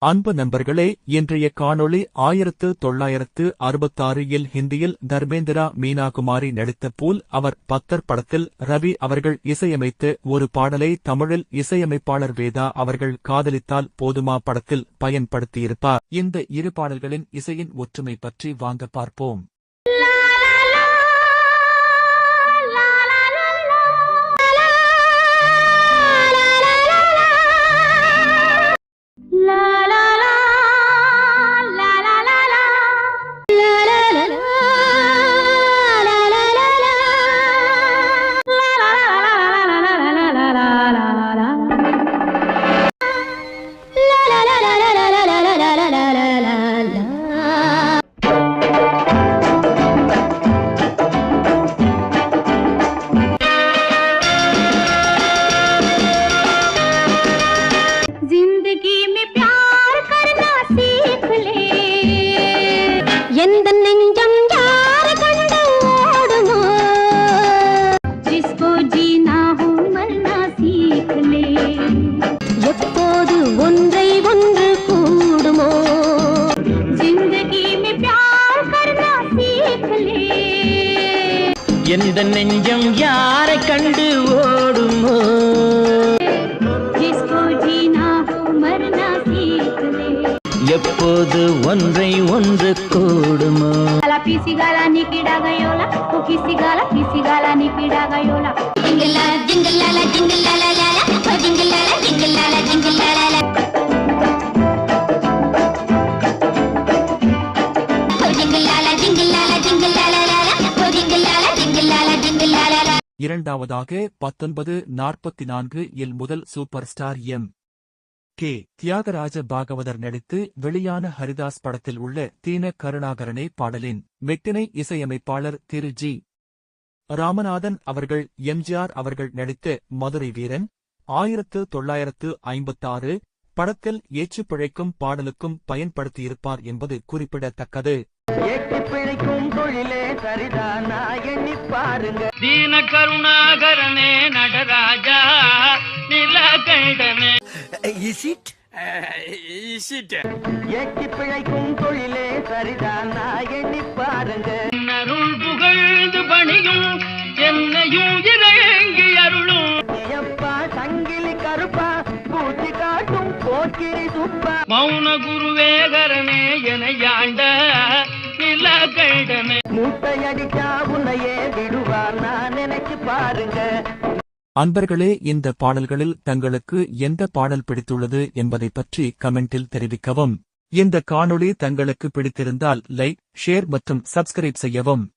அன்பு நண்பர்களே, இன்றைய காணொளி 1966 ஹிந்தியில் தர்மேந்திரா மீனாகுமாரி நடித்த பூல் அவர் பத்தர் படத்தில் ரவி அவர்கள் இசையமைத்த ஒரு பாடலை தமிழில் இசையமைப்பாளர் வேதா அவர்கள் காதலித்தால் போதுமா படத்தில் பயன்படுத்தியிருப்பார். இந்த இரு பாடல்களின் இசையின் ஒற்றுமை பற்றி வாங்க பார்ப்போம். எந்த நெஞ்சம் யாரை கண்டு ஓடுமோ, எப்போது ஒன்றை ஒன்று கூடுமோ. இரண்டாவதாக 1944 இல் முதல் super star K. Thyagaraja Bhagavathar நடித்து வெளியான ஹரிதாஸ் படத்தில் உள்ள தீன கருணாகரனே பாடலின் மெட்டினை இசையமைப்பாளர் திரு ஜி. ராமநாதன் அவர்கள் எம்ஜிஆர் அவர்கள் நடித்த மதுரை வீரன் 1956 படத்தில் ஏற்றுப் பிழைக்கும் பாடலுக்கும் பயன்படுத்தியிருப்பார் என்பது குறிப்பிடத்தக்கது. தீன கருணாகரனே நடராஜா நிலகண்டனே ஏற்றி பிழைக்கும் தொழிலே சரிதான் எண்ணி பாருங்க. அருள் புகழ்ந்து பணியும் என்னையும் இறங்கி அருளும் ஐயப்பா சங்கிலி கருப்பா பூச்சி காட்டும் போக்கிரி சுப்பா மௌன குருவேகரனே என யாண்ட நிலகண்டனே மூட்டையடிச்சா உன்னையே விடுவார் நான் நினைச்சு பாருங்க. அன்பர்களே, இந்த பாடல்களில் தங்களுக்கு எந்த பாடல் பிடித்துள்ளது என்பதை பற்றி கமெண்டில் தெரிவிக்கவும். இந்த காணொளி தங்களுக்கு பிடித்திருந்தால் லைக், ஷேர் மற்றும் சப்ஸ்கிரைப் செய்யவும்.